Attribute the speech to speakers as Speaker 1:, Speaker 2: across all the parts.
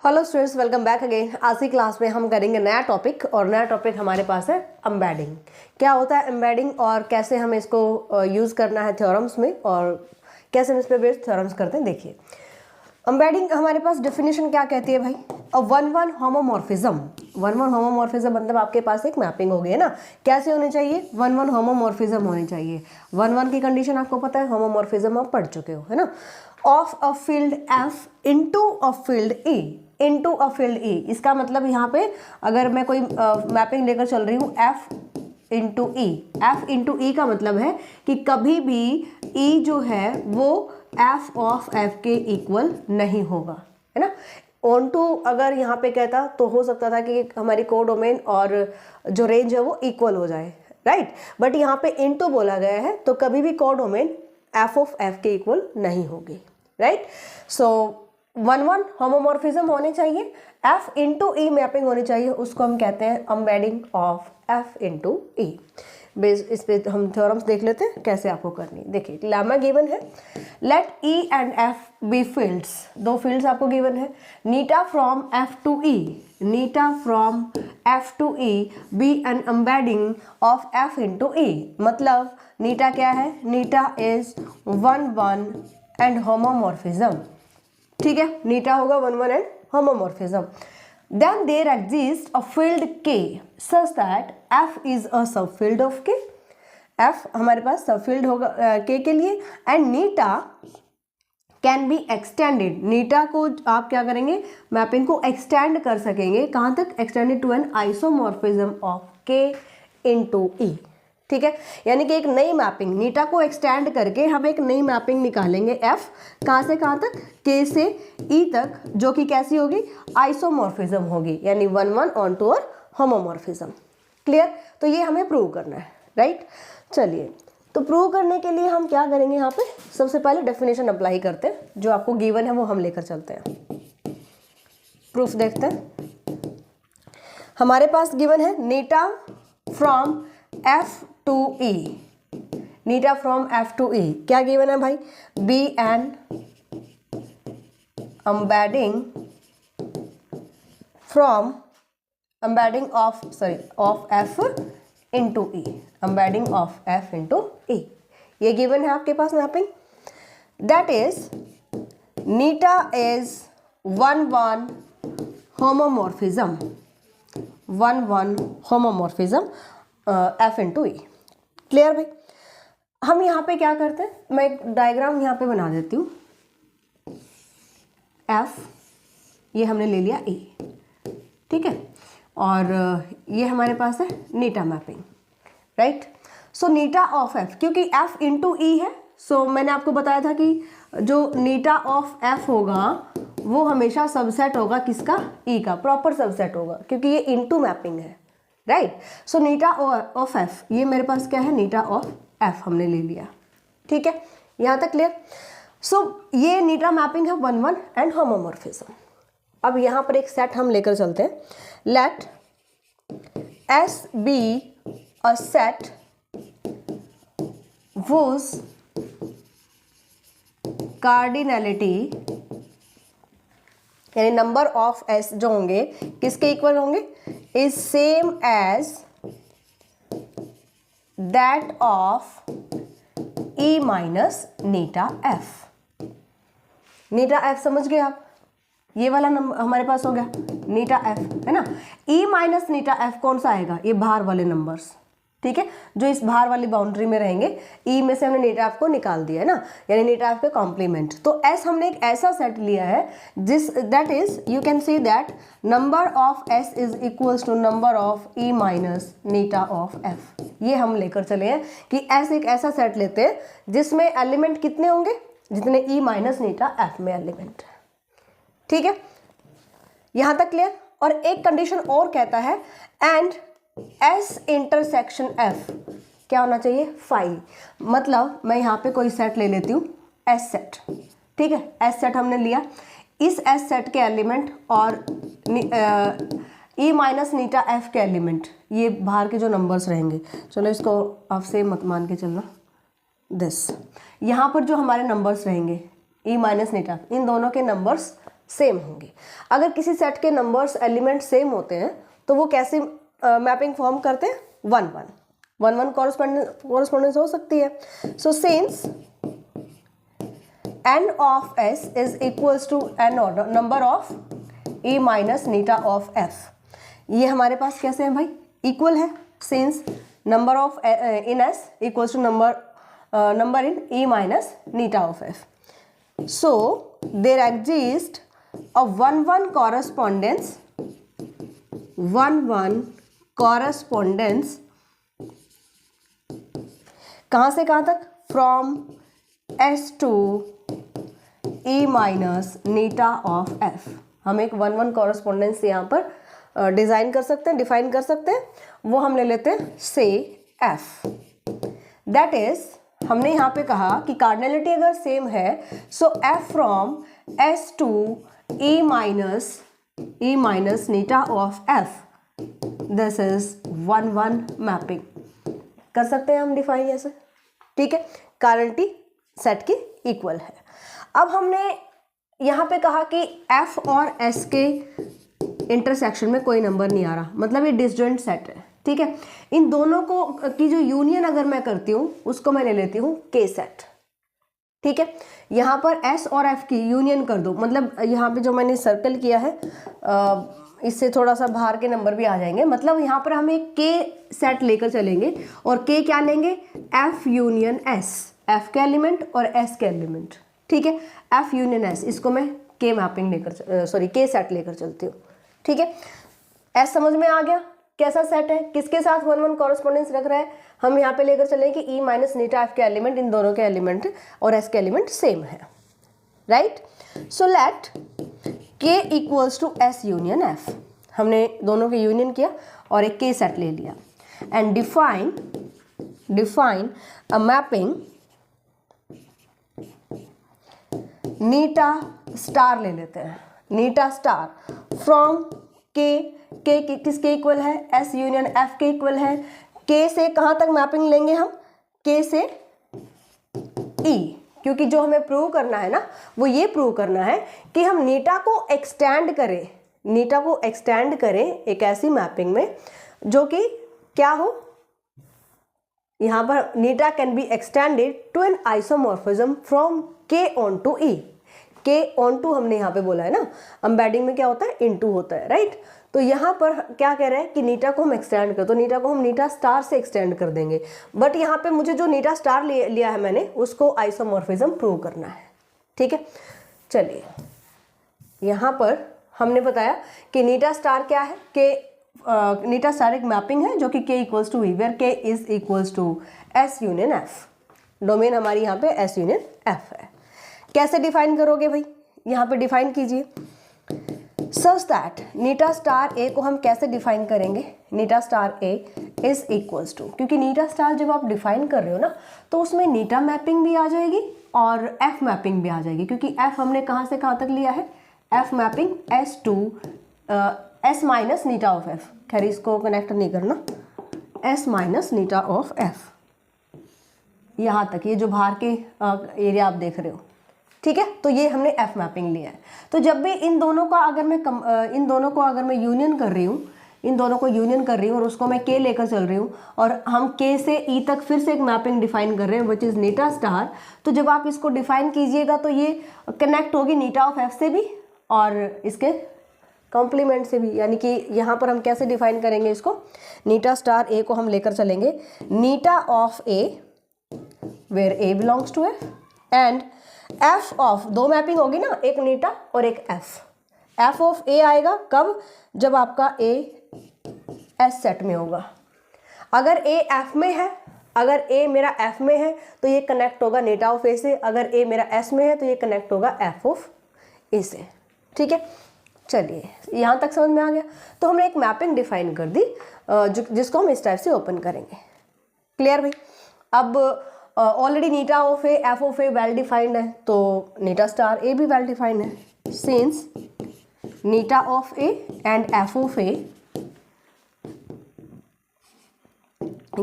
Speaker 1: Hello students, welcome back again. आज की class में हम करेंगे नया टॉपिक और नया टॉपिक हमारे पास है एम्बेडिंग। क्या होता है एम्बेडिंग और कैसे हमें इसको यूज़ करना है थ्योरम्स में और कैसे हम इस पर बेस्ड थ्योरम्स करते हैं। देखिए एम्बेडिंग हमारे पास डेफिनेशन क्या कहती है भाई, a one homomorphism. One homomorphism मतलब आपके पास एक मैपिंग होगी है ना। कैसे होनी चाहिए, वन होमोमॉर्फिज्म होनी चाहिए। वन की कंडीशन आपको पता है, होमोमॉर्फिज्म आप पढ़ चुके हो है ना। Of a field F into a field E, into a field E. इसका मतलब यहाँ पे अगर मैं कोई मैपिंग लेकर चल रही हूँ एफ इंटू ई, एफ इंटू ई का मतलब है कि कभी भी ई जो है वो एफ ऑफ एफ के इक्वल नहीं होगा, है ना। ऑन टू अगर यहाँ पे कहता तो हो सकता था कि हमारी कोडोमेन और जो रेंज है वो इक्वल हो जाए, राइट। बट यहाँ पे इनटू बोला गया है तो कभी भी कोडोमेन एफ ऑफ एफ के इक्वल नहीं होगी, राइट। सो वन होमोमॉर्फिज्म होने चाहिए, एफ इंटू ई मैपिंग होनी चाहिए, उसको हम कहते हैं embedding of F into E. Base इस पे हम थ्योरम्स देख लेते हैं कैसे आपको करनी। देखिए लेमा गिवन है, let E and F B fields, दो फील्ड्स आपको गिवन है। नीटा फ्रॉम एफ टू ई, नीटा from F to E B an embedding of F into E. मतलब नीटा क्या है, नीटा इज वन एंड होमोमॉर्फिज्म, ठीक है। नीटा होगा one and homomorphism. Then there exists a field K such that F is a subfield of K. F हमारे पास सबफील्ड होगा K के लिए एंड नीटा कैन बी एक्सटेंडेड। नीटा को आप क्या करेंगे, मैपिंग को एक्सटेंड कर सकेंगे। कहाँ तक extended, to an isomorphism of K into E, ठीक है। यानी कि एक नई मैपिंग, नीटा को एक्सटेंड करके हम एक नई मैपिंग निकालेंगे एफ, कहाँ से कहाँ तक, के से ई तक, जो कि कैसी होगी, आइसोमॉर्फिज्म होगी, यानी वन ऑन टू और होमोमॉर्फिज्म। क्लियर। तो ये हमें प्रूव करना है, राइट। चलिए तो प्रूव करने के लिए हम क्या करेंगे, यहाँ पे सबसे पहले डेफिनेशन अप्लाई करते हैं, जो आपको गिवन है वो हम लेकर चलते हैं। प्रूफ देखते हैं। हमारे पास गिवन है नीटा फ्रॉम एफ टू ई, नीटा फ्रॉम एफ टू ई क्या गिवन है भाई, B an embedding from embedding of F into E, embedding of F into E. ये गिवन है आपके पास मैपिंग, दैट इज नीटा is one homomorphism, one homomorphism F into E. Clear भाई। हम यहाँ पे क्या करते हैं, मैं एक डायग्राम यहाँ पे बना देती हूँ। एफ ये हमने ले लिया ई, ठीक है, और ये हमारे पास है नीटा मैपिंग, राइट। सो नीटा ऑफ एफ, क्योंकि एफ इंटू ई है, सो मैंने आपको बताया था कि जो नीटा ऑफ एफ होगा वो हमेशा सबसेट होगा किसका, ई का, प्रॉपर सबसेट होगा, क्योंकि ये इंटू मैपिंग है, राइट। सो नीटा ऑफ एफ, ये मेरे पास क्या है, नीटा ऑफ एफ हमने ले लिया, ठीक है। यहाँ तक क्लियर। सो ये नीटा मैपिंग है वन एंड होमोमॉर्फिज्म। अब यहाँ पर एक सेट हम लेकर चलते हैं, let S be a set whose cardinality, यानी नंबर ऑफ एस जो होंगे किसके इक्वल होंगे, is same as that of E minus eta F. Eta F समझ गए आप, ये वाला नंबर हमारे पास हो गया नीटा एफ, है ना। ई माइनस नीटा एफ कौन सा आएगा, ये बाहर वाले नंबर्स, ठीक है, जो इस बाहर वाली बाउंड्री में रहेंगे। ई में से हमने नीटा एफ को निकाल दिया है ना, यानी नीटा एफ के कॉम्प्लीमेंट। तो एस हमने एक ऐसा सेट लिया है जिस that is, you can see that number of S is equals to number of E minus Neeta of F. ये हम लेकर चले हैं कि एस एक ऐसा सेट लेते हैं जिसमें एलिमेंट कितने होंगे, जितने ई माइनस नीटा एफ में एलिमेंट, ठीक है। यहां तक क्लियर। और एक कंडीशन और कहता है, एंड एस इंटरसेक्शन एफ क्या होना चाहिए, फाई। मतलब मैं यहाँ पे कोई सेट ले लेती हूँ, एस सेट, ठीक है। एस सेट हमने लिया, इस एस सेट के एलिमेंट और ई माइनस नीटा एफ के एलिमेंट, ये बाहर के जो नंबर्स रहेंगे, चलो इसको आप सेम मत मान के चलना, दिस यहाँ पर जो हमारे नंबर्स रहेंगे ई माइनस नीटा, इन दोनों के नंबर्स सेम होंगे। अगर किसी सेट के नंबर्स एलिमेंट सेम होते हैं तो वो कैसे मैपिंग फॉर्म करते हैं, 1 1 कॉरस्पॉन्डेंस हो सकती है। So since n of s is equals to n number of e minus Neeta of f, ये हमारे पास कैसे है भाई, इक्वल है, since number of in s equals to number in e minus Neeta of f. So there exists a 1 1 correspondence, 1 1 correspondence कहाँ से कहाँ तक, from s to e minus Neeta of f. हम एक 1 1 कॉरस्पॉन्डेंस यहाँ पर डिज़ाइन कर सकते हैं, डिफाइन कर सकते हैं, वो हम ले लेते हैं से f. दैट इज हमने यहाँ पे कहा कि कार्डिनलिटी अगर सेम है सो f from s to e minus Neeta of f, this is 1 1 mapping कर सकते हैं हम डिफाइन ऐसे, ठीक है, कार्डिनलिटी सेट की इक्वल है. अब हमने यहाँ पे कहा कि f और s के इंटरसेक्शन में कोई नंबर नहीं आ रहा, मतलब ये डिसजॉइंट सेट है, ठीक है. इन दोनों को की जो यूनियन अगर मैं करती हूँ उसको मैं ले लेती हूँ k सेट, ठीक है. यहाँ पर s और f की यूनियन कर दो, मतलब यहाँ पे जो मैंने सर्कल किया है इससे थोड़ा सा बाहर के नंबर भी आ जाएंगे, मतलब यहाँ पर हम एक k सेट लेकर चलेंगे और k क्या लेंगे, f यूनियन s, f के एलिमेंट और s के एलिमेंट, ठीक है. f यूनियन s, इसको मैं k मैपिंग लेकर k सेट लेकर चलती हूँ, ठीक है. s समझ में आ गया कैसा सेट है, किसके साथ 1 1 कॉरस्पॉन्डेंस रख रहा है, हम यहाँ पे लेकर चलें कि e माइनस नीटा f के एलिमेंट, इन दोनों के एलिमेंट और s के एलिमेंट सेम है, right. So let k equals to s union f, हमने दोनों के यूनियन किया और एक k सेट ले लिया and define a mapping Neeta star ले लेते हैं, नीटा स्टार फ्रॉम k किसके इक्वल है, s यूनियन f के इक्वल है. k से कहाँ तक मैपिंग लेंगे हम, k से e, क्योंकि जो हमें प्रूव करना है ना वो ये प्रूव करना है कि हम नीटा को एक्सटेंड करें एक ऐसी मैपिंग में जो कि क्या हो, यहाँ पर नीटा can be extended to an isomorphism from k onto e. k onto हमने यहाँ पे बोला है ना, एम्बेडिंग में क्या होता है, इनटू होता है, राइट. तो यहाँ पर क्या कह रहे हैं कि नीटा को हम एक्सटेंड कर, तो नीटा को हम नीटा स्टार से एक्सटेंड कर देंगे, बट यहाँ पे मुझे जो नीटा स्टार लिया है मैंने उसको आइसोमॉर्फिज्म प्रूव करना है, ठीक है. चलिए यहाँ पर हमने बताया कि नीटा स्टार क्या है, k नीटा स्टार एक मैपिंग है जो कि k equals to e, where k is equals to s union f. Domain हमारी यहाँ पे s यूनियन f है. कैसे डिफाइन करोगे भाई, यहाँ पे डिफाइन कीजिए. सच दैट नीटा स्टार ए को हम कैसे डिफाइन करेंगे, नीटा star A is equals to, क्योंकि नीटा स्टार जब आप डिफाइन कर रहे हो ना तो उसमें नीटा मैपिंग भी आ जाएगी और एफ मैपिंग भी आ जाएगी, क्योंकि एफ हमने कहाँ से कहाँ तक लिया है, F mapping S to S minus Neeta of F. खैर इसको कनेक्ट नहीं करना, S minus Neeta of F यहाँ तक, ये जो बाहर के एरिया आप देख रहे हो, ठीक है. तो ये हमने एफ मैपिंग लिया है. तो जब भी इन दोनों को अगर मैं यूनियन कर रही हूँ, इन दोनों को यूनियन कर रही हूँ और उसको मैं के लेकर चल रही हूँ और हम के से ई तक फिर से एक मैपिंग डिफाइन कर रहे हैं विच इज़ नीटा स्टार. तो जब आप इसको डिफाइन कीजिएगा तो ये कनेक्ट होगी नीटा ऑफ एफ से भी और इसके कॉम्प्लीमेंट से भी, यानी कि यहाँ पर हम कैसे डिफाइन करेंगे इसको, नीटा स्टार ए को हम लेकर चलेंगे नीटा of A where A belongs to F and F of, दो मैपिंग होगी ना, एक नीटा और एक एफ ऑफ ए आएगा कब, जब आपका ए एस सेट में होगा. अगर ए एफ में है, अगर ए मेरा एफ में है तो ये कनेक्ट होगा नीटा ऑफ ए से, अगर ए मेरा एस में है तो ये कनेक्ट होगा एफ ऑफ ए से, ठीक है. चलिए यहाँ तक समझ में आ गया. तो हमने एक मैपिंग डिफाइन कर दी जिसको हम इस टाइप से ओपन करेंगे. क्लियर भाई. अब ऑलरेडी नीटा of A F of A well defined है, तो नीटा स्टार ए भी वेल डिफाइंड है. सिंस नीटा of A and F of A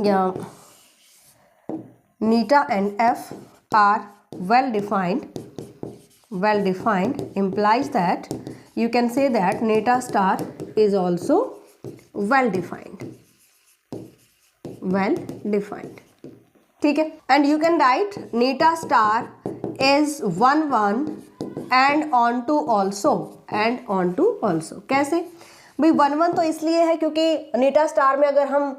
Speaker 1: या नीटा and F are well defined well defined implies that you can say that neta star is also well defined. well defined ठीक है. And you can write neta star is 1 1 and on to also and on to also. कैसे भाई 1 1 तो इसलिए है क्योंकि नीटा star में अगर हम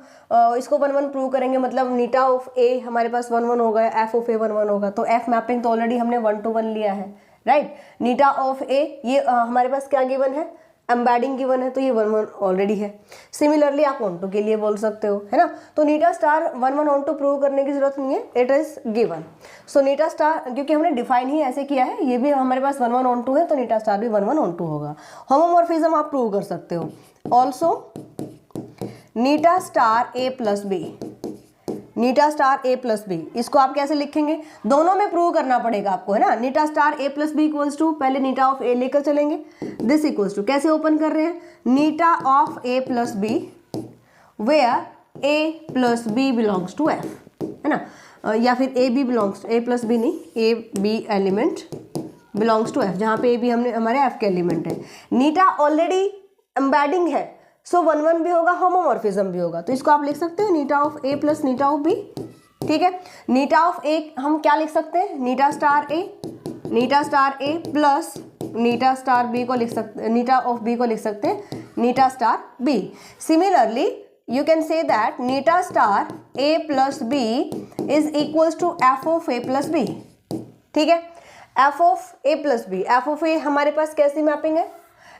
Speaker 1: इसको 1 1 प्रूव करेंगे मतलब नीटा ऑफ ए हमारे पास 1 1 होगा, एफ ऑफ ए 1 1 होगा, तो एफ मैपिंग तो ऑलरेडी हमने 1 to 1 लिया है राइट. नीटा ऑफ ए ये हमारे पास क्या गिवन है, एम्बेडिंग गिवन है, तो ये 1 1 ऑलरेडी है. सिमिलरली आप ऑन टू के लिए बोल सकते हो है ना. तो नीटा स्टार 1 1 ऑन टू प्रूव करने की जरूरत नहीं है, it is given. So Neeta star क्योंकि हमने डिफाइन ही ऐसे किया है, ये भी हमारे पास 1 1 ऑन टू है, तो नीटा स्टार भी 1 1 ऑन टू होगा. होमोमॉर्फिज्म आप प्रूव कर सकते हो. Also Neeta star A plus B, Neeta star A plus B, इसको आप कैसे लिखेंगे, दोनों में प्रूव करना पड़ेगा आपको है ना. नीटा star A plus B equals to, पहले नीटा ऑफ ए लेकर चलेंगे, दिस इक्वल्स टू, कैसे ओपन कर रहे हैं, नीटा of A plus B where A plus B belongs to F है ना, या फिर A B belongs, A plus B नहीं, A B element belongs to F, जहाँ पे ए बी हमने हमारे एफ के एलिमेंट है. नीटा ऑलरेडी एम्बेडिंग है, सो 1 1 भी होगा, होमोमॉर्फिज्म भी होगा, तो इसको आप लिख सकते हैं नीटा ऑफ ए प्लस नीटा ऑफ बी. ठीक है. नीटा ऑफ ए हम क्या लिख सकते हैं, नीटा star A plus Neeta star B को लिख सकते हैं, नीटा ऑफ बी को लिख सकते हैं नीटा star B. Similarly you can say that नीटा star A plus B is equals to F of A plus B. ठीक है. F of A plus B, F of A हमारे पास कैसी मैपिंग है,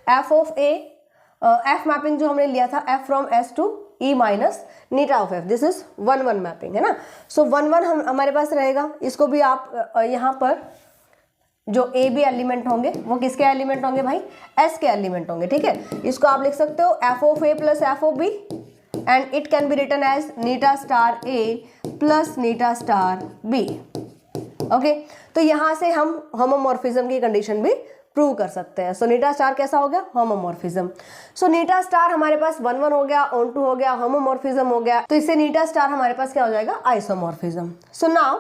Speaker 1: F of A, F mapping जो हमने लिया था F from S to E minus Neeta of F, this is 1 1 mapping है ना. सो 1 1 हम हमारे पास रहेगा. इसको भी आप यहाँ पर जो ए बी एलिमेंट होंगे वो किसके एलिमेंट होंगे भाई, एस के एलिमेंट होंगे. ठीक है. इसको आप लिख सकते हो F of A plus F of B and it can be written as eta star A plus Neeta star B. Okay. तो यहाँ से हम होमोमॉर्फिज्म की कंडीशन भी प्रूव कर सकते हैं. सो नीटा स्टार कैसा हो गया, होमोमॉर्फिज्म. सो नीटा स्टार हमारे पास 1 1 हो गया, ऑन टू हो गया, होमोमॉर्फिज्म हो गया, तो इससे नीटा स्टार हमारे पास क्या हो जाएगा, isomorphism. So now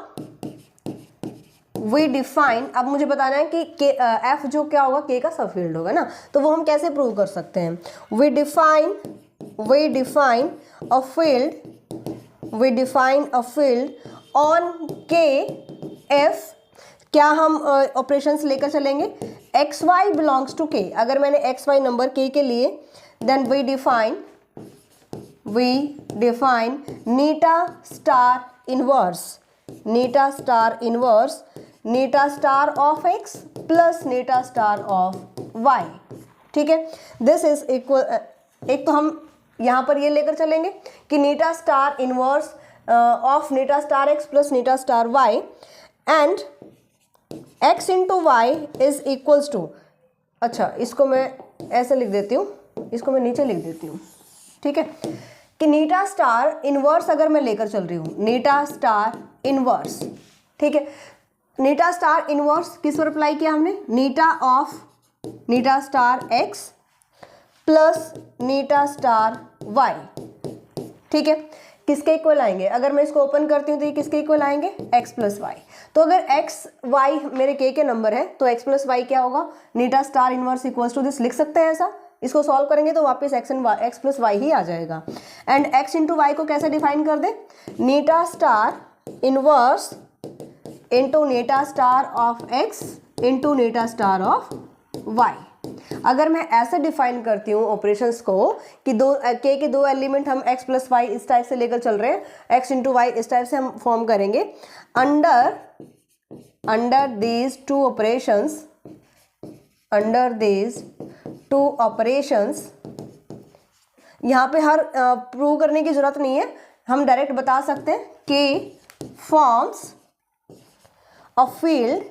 Speaker 1: we define, अब मुझे बताना है कि एफ जो क्या होगा, के का सब फील्ड होगा ना, तो वो हम कैसे प्रूव कर सकते हैं. We define a field on K F. क्या हम ऑपरेशंस लेकर चलेंगे, एक्स वाई बिलोंग्स टू के. अगर मैंने एक्स वाई नंबर के लिए, then we define eta star inverse eta star of x plus Neeta star of y. ठीक है. दिस इज इक्वल, एक तो हम यहाँ पर ये लेकर चलेंगे कि नीटा स्टार इनवर्स ऑफ नीटा star X plus Neeta star Y and x into Y is equals to, अच्छा इसको मैं ऐसे लिख देती हूँ, इसको मैं नीचे लिख देती हूँ. ठीक है. कि नीटा स्टार इनवर्स अगर मैं लेकर चल रही हूँ, नीटा स्टार इनवर्स. ठीक है. नीटा स्टार इनवर्स किस पर अप्लाई किया हमने, नीटा ऑफ नीटा स्टार एक्स प्लस नीटा स्टार वाई. ठीक है. किसके इक्वल आएंगे, अगर मैं इसको ओपन करती हूँ तो ये किसके इक्वल आएंगे, x प्लस वाई. तो अगर x y मेरे k के नंबर है तो x प्लस वाई क्या होगा, नीटा star inverse equals to this लिख सकते हैं ऐसा. इसको सॉल्व करेंगे तो वापस x प्लस वाई ही आ जाएगा. एंड x इंटू वाई को कैसे डिफाइन कर दे, नीटा स्टार इनवर्स इंटू नीटा स्टार ऑफ x इंटू नीटा स्टार ऑफ वाई. अगर मैं ऐसे डिफाइन करती हूँ ऑपरेशंस को कि के के दो एलिमेंट हम x प्लस वाई इस टाइप से लेकर चल रहे हैं, x इंटू वाई इस टाइप से हम फॉर्म करेंगे. अंडर दीज टू ऑपरेशंस यहाँ पे हर प्रूव करने की जरूरत नहीं है, हम डायरेक्ट बता सकते हैं के फॉर्म्स अ फील्ड.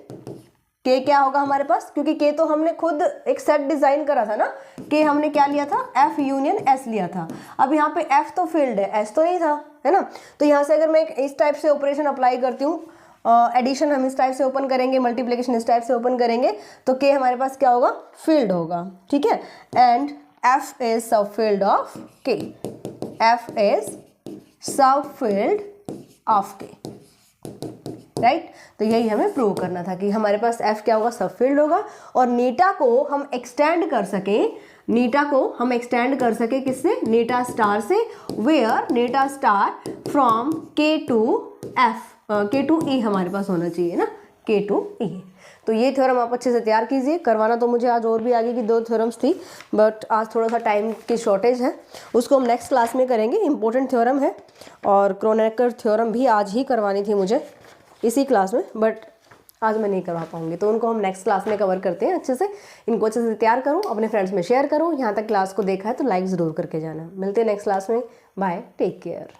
Speaker 1: के क्या होगा हमारे पास, क्योंकि के तो हमने खुद एक सेट डिजाइन करा था ना, के हमने क्या लिया था, एफ यूनियन एस लिया था. अब यहाँ पे एफ तो फील्ड है, एस तो नहीं था है ना. तो यहाँ से अगर मैं इस टाइप से ऑपरेशन अप्लाई करती हूँ, एडिशन हम इस टाइप से ओपन करेंगे, मल्टीप्लिकेशन इस टाइप से ओपन करेंगे, तो के हमारे पास क्या होगा, फील्ड होगा. ठीक है. एंड एफ इज सब फील्ड ऑफ के, एफ इज सब फील्ड ऑफ के. राइट। तो यही हमें प्रूव करना था कि हमारे पास F क्या होगा, सब फील्ड होगा, और नीटा को हम एक्सटेंड कर सकें, नीटा को हम एक्सटेंड कर सके किससे, नीटा स्टार से, where eta star from K to F, K to E हमारे पास होना चाहिए ना, K टू E। तो ये थ्योरम आप अच्छे से तैयार कीजिए। करवाना तो मुझे आज और भी आगे की 2 थ्योरम्स थी, बट आज थोड़ा सा टाइम की शॉर्टेज है, उसको हम नेक्स्ट क्लास में करेंगे। इंपॉर्टेंट थ्योरम है, और क्रोनेकर थ्योरम भी आज ही करवानी थी मुझे इसी क्लास में, बट आज मैं नहीं करवा पाऊंगी, तो उनको हम नेक्स्ट क्लास में कवर करते हैं अच्छे से। इनको अच्छे से तैयार करो, अपने फ्रेंड्स में शेयर करो। यहाँ तक क्लास को देखा है तो लाइक ज़रूर करके जाना। मिलते हैं नेक्स्ट क्लास में, बाय, टेक केयर।